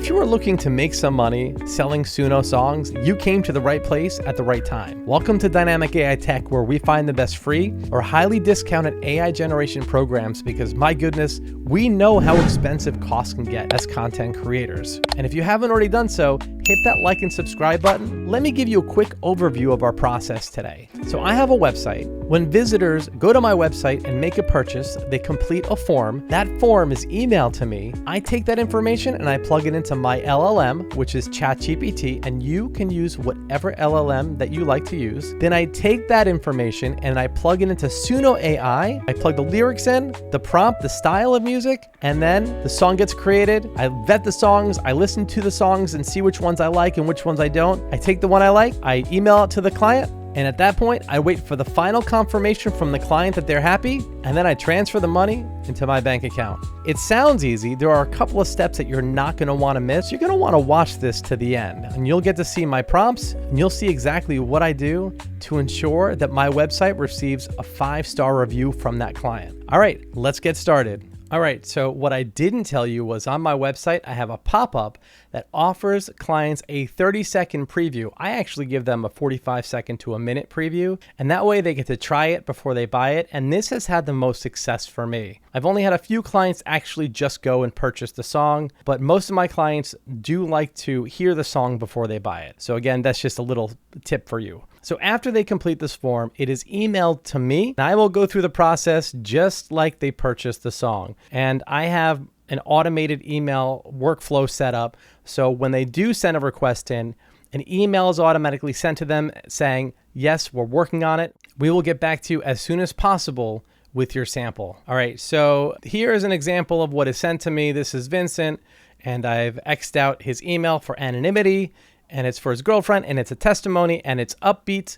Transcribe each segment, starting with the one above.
If you are looking to make some money selling Suno songs, you came to the right place at the right time. Welcome to Dynamic AI Tech, where we find the best free or highly discounted AI generation programs because, my goodness, we know how expensive costs can get as content creators. And if you haven't already done so, hit that like and subscribe button. Let me give you a quick overview of our process today. So I have a website. When visitors go to my website and make a purchase, they complete a form. That form is emailed to me. I take that information and I plug it into my LLM, which is ChatGPT, and you can use whatever LLM that you like to use. Then I take that information and I plug it into Suno AI. I plug the lyrics in, the prompt, the style of music, and then the song gets created. I vet the songs, I listen to the songs and see which ones I like and which ones I don't. I take the one I like, I email it to the client, and at that point, I wait for the final confirmation from the client that they're happy, and then I transfer the money into my bank account. It sounds easy. There are a couple of steps that you're not going to want to miss. You're going to want to watch this to the end, and you'll get to see my prompts, and you'll see exactly what I do to ensure that my website receives a 5-star review from that client. All right, let's get started. All right, so what I didn't tell you was on my website, I have a pop-up that offers clients a 30-second preview. I actually give them a 45-second to a minute preview, and that way they get to try it before they buy it, and this has had the most success for me. I've only had a few clients actually just go and purchase the song, but most of my clients do like to hear the song before they buy it. So again, that's just a little tip for you. So after they complete this form, it is emailed to me, and I will go through the process just like they purchased the song. And I have an automated email workflow set up. So when they do send a request in, an email is automatically sent to them saying, yes, we're working on it. We will get back to you as soon as possible with your sample. All right, so here is an example of what is sent to me. This is Vincent, and I've X'd out his email for anonymity, and it's for his girlfriend, and it's a testimony, and it's upbeat.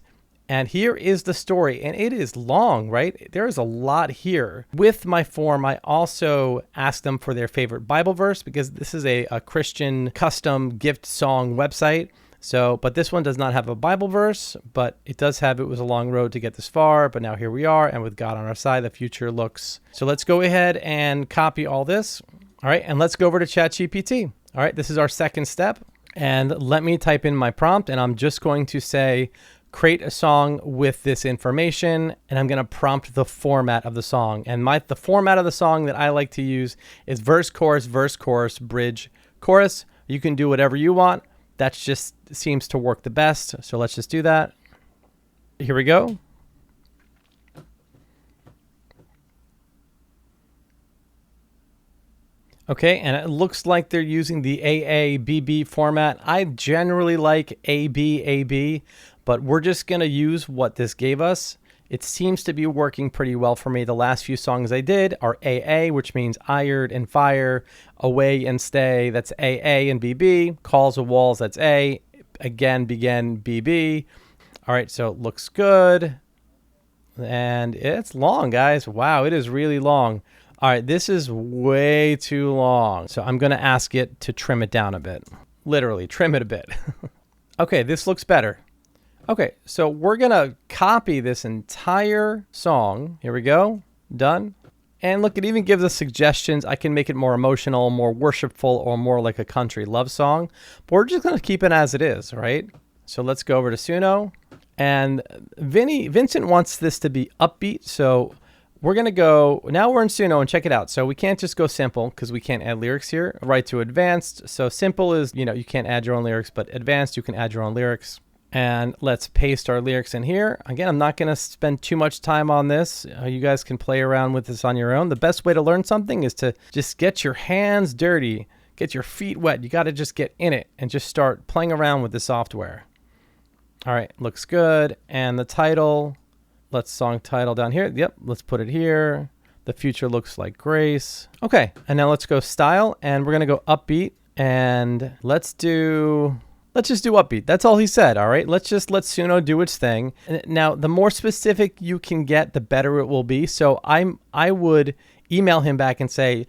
And here is the story, and it is long, right? There is a lot here. With my form, I also asked them for their favorite Bible verse because this is a Christian custom gift song website. So, but this one does not have a Bible verse, but it does have, it was a long road to get this far, but now here we are, and with God on our side, the future looks. So let's go ahead and copy all this. All right, and let's go over to ChatGPT. All right, this is our second step. And let me type in my prompt, and I'm just going to say, create a song with this information, and I'm going to prompt the format of the song. And the format of the song that I like to use is verse, chorus, bridge, chorus. You can do whatever you want. That just seems to work the best. So let's just do that. Here we go. Okay, and it looks like they're using the AABB format. I generally like ABAB, but we're just going to use what this gave us. It seems to be working pretty well for me. The last few songs I did are AA, which means iron and fire, away and stay, that's AA and BB, calls of walls, that's A, again, begin, BB. All right, so it looks good. And it's long, guys. Wow, it is really long. All right, this is way too long. So I'm going to ask it to trim it down a bit. Literally, trim it a bit. Okay, this looks better. Okay, so we're going to copy this entire song. Here we go. Done. And look, it even gives us suggestions. I can make it more emotional, more worshipful, or more like a country love song. But we're just going to keep it as it is, right? So let's go over to Suno. And Vincent wants this to be upbeat, so we're going to go, now we're in Suno, and check it out. So we can't just go simple because we can't add lyrics here. Right to advanced. So simple is, you can't add your own lyrics, but advanced, you can add your own lyrics. And let's paste our lyrics in here. Again, I'm not going to spend too much time on this. You guys can play around with this on your own. The best way to learn something is to just get your hands dirty, get your feet wet. You got to just get in it and just start playing around with the software. All right, looks good. And the title, let's song title down here. Yep, let's put it here. The future looks like grace. Okay, and now let's go style, and we're gonna go upbeat, and let's just do upbeat. That's all he said, all right? Let's let Suno do its thing. Now, the more specific you can get, the better it will be. So I would email him back and say,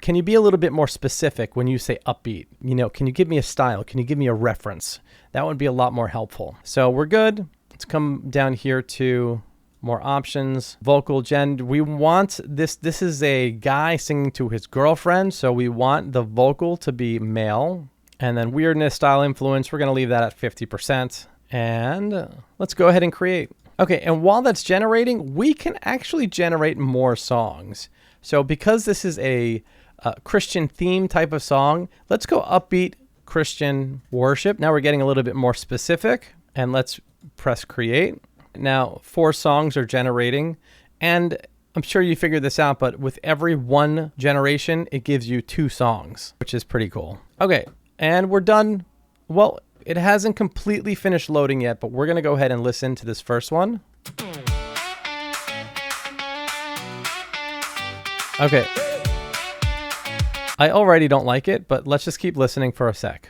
can you be a little bit more specific when you say upbeat? Can you give me a style? Can you give me a reference? That would be a lot more helpful. So we're good. Let's come down here to more options, vocal gen. We want this. This is a guy singing to his girlfriend. So we want the vocal to be male. And then weirdness, style, influence, we're going to leave that at 50%. And let's go ahead and create. Okay, and while that's generating, we can actually generate more songs. So because this is a Christian theme type of song, let's go upbeat Christian worship. Now we're getting a little bit more specific, and let's press create. Now 4 songs are generating, and I'm sure you figured this out, but with every one generation, it gives you 2 songs, which is pretty cool. Okay, and we're done. Well, it hasn't completely finished loading yet, but we're going to go ahead and listen to this first one. Okay. I already don't like it, but let's just keep listening for a sec.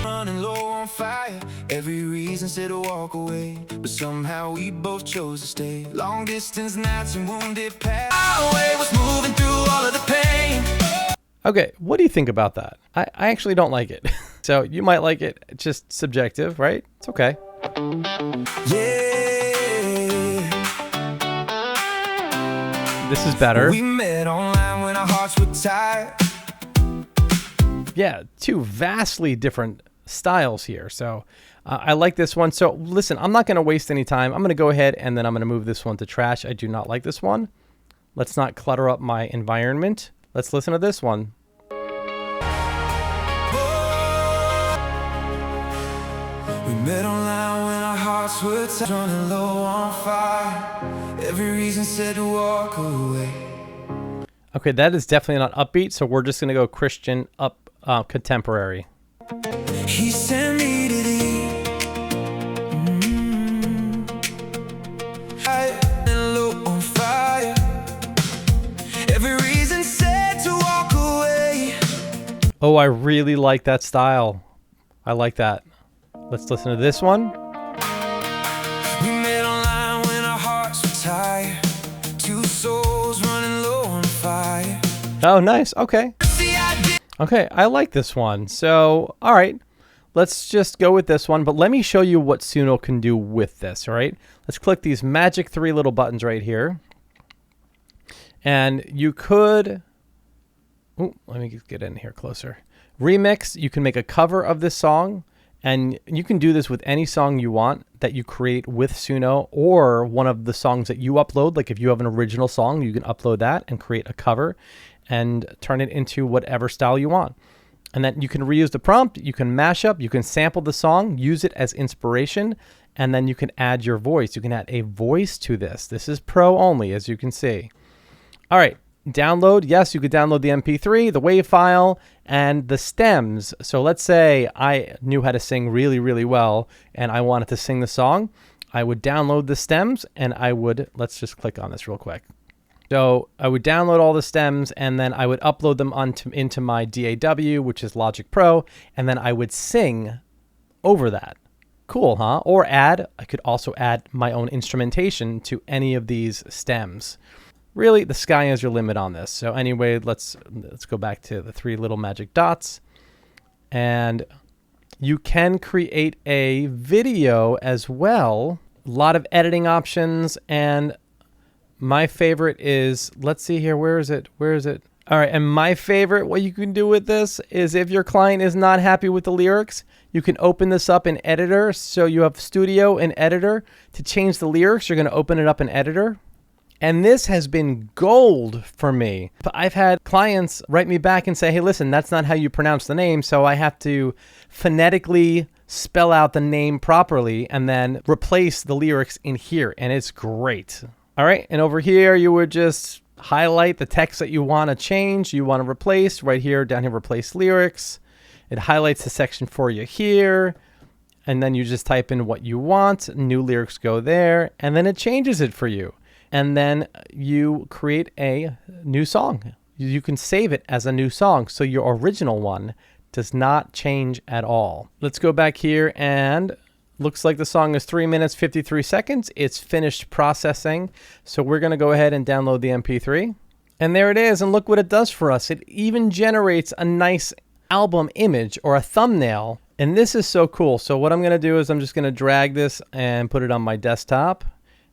Running low on fire, every reason said to walk away, but somehow we both chose to stay. Long distance nights and wounded past. Our way was moving through all of the pain. Okay, what do you think about that? I actually don't like it. So you might like it, it's just subjective, right? It's okay. Yeah. This is better. We met online when our hearts were tired. Yeah, 2 vastly different styles here. So I like this one. So listen, I'm not going to waste any time. I'm going to go ahead and then I'm going to move this one to trash. I do not like this one. Let's not clutter up my environment. Let's listen to this one. We met online when our hearts were tired, running low on fire. Every reason said to walk away. Okay, that is definitely not upbeat, so we're just going to go Christian contemporary. He sent me to thee. Low on fire. Every reason said to walk away. Oh, I really like that style. I like that. Let's listen to this one. We met online when our hearts were tired. 2 souls running low on fire. Oh, nice. Okay. Okay, I like this one. So, all right, let's just go with this one. But let me show you what Suno can do with this, all right? Let's click these magic 3 little buttons right here. And you could... Oh, let me get in here closer. Remix, you can make a cover of this song. And you can do this with any song you want that you create with Suno, or one of the songs that you upload. Like if you have an original song, you can upload that and create a cover and turn it into whatever style you want. And then you can reuse the prompt, you can mash up, you can sample the song, use it as inspiration, and then you can add your voice. You can add a voice to this. This is pro only, as you can see. All right. Download, yes, you could download the MP3, the WAV file, and the stems. So let's say I knew how to sing really, really well, and I wanted to sing the song. I would download the stems, and I would, let's just click on this real quick. So I would download all the stems, and then I would upload them into my DAW, which is Logic Pro, and then I would sing over that. Cool, huh? Or I could also add my own instrumentation to any of these stems. Really, the sky is your limit on this. So anyway, let's go back to the 3 little magic dots. And you can create a video as well. A lot of editing options. And my favorite is, let's see here, where is it? Where is it? All right, and my favorite, what you can do with this is if your client is not happy with the lyrics, you can open this up in Editor. So you have Studio and Editor. To change the lyrics, you're going to open it up in Editor. And this has been gold for me. I've had clients write me back and say, hey, listen, that's not how you pronounce the name. So I have to phonetically spell out the name properly and then replace the lyrics in here. And it's great. All right. And over here, you would just highlight the text that you want to change, you want to replace. Right here, down here, replace lyrics. It highlights the section for you here. And then you just type in what you want. New lyrics go there. And then it changes it for you. And then you create a new song. You can save it as a new song. So your original one does not change at all. Let's go back here, and looks like the song is 3 minutes, 53 seconds. It's finished processing. So we're going to go ahead and download the MP3. And there it is. And look what it does for us. It even generates a nice album image or a thumbnail And this is so cool. So what I'm going to do is I'm just going to drag this and put it on my desktop.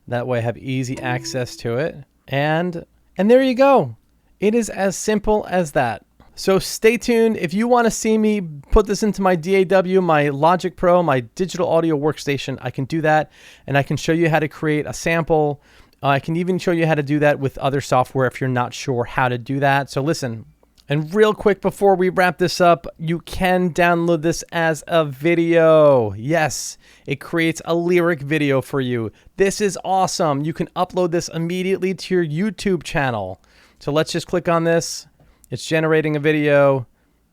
That way I have easy access to it. And there you go. It is as simple as that. So stay tuned. If you want to see me put this into my DAW, my Logic Pro, my digital audio workstation, I can do that. And I can show you how to create a sample. I can even show you how to do that with other software if you're not sure how to do that. So listen, and real quick before we wrap this up, you can download this as a video. Yes, it creates a lyric video for you. This is awesome. You can upload this immediately to your YouTube channel. So let's just click on this. It's generating a video.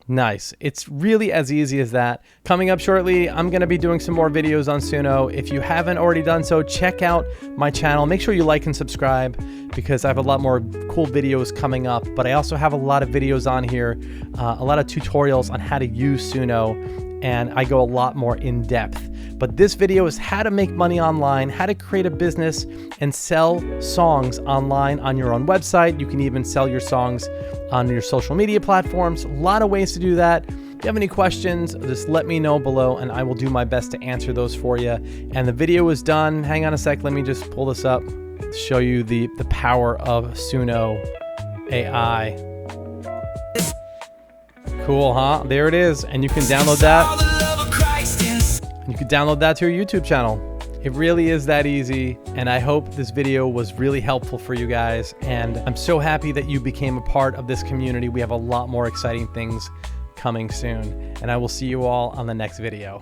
Nice. It's really as easy as that. Coming up shortly, I'm going to be doing some more videos on Suno. If you haven't already done so, check out my channel. Make sure you like and subscribe because I have a lot more cool videos coming up. But I also have a lot of videos on here, a lot of tutorials on how to use Suno, and I go a lot more in depth. But this video is how to make money online, how to create a business and sell songs online on your own website. You can even sell your songs on your social media platforms. A lot of ways to do that. If you have any questions, just let me know below and I will do my best to answer those for you. And the video is done. Hang on a sec. Let me just pull this up to show you the power of Suno AI. Cool, huh? There it is. And you can download that. You can download that to your YouTube channel. It really is that easy, and I hope this video was really helpful for you guys, and I'm so happy that you became a part of this community. We have a lot more exciting things coming soon, and I will see you all on the next video.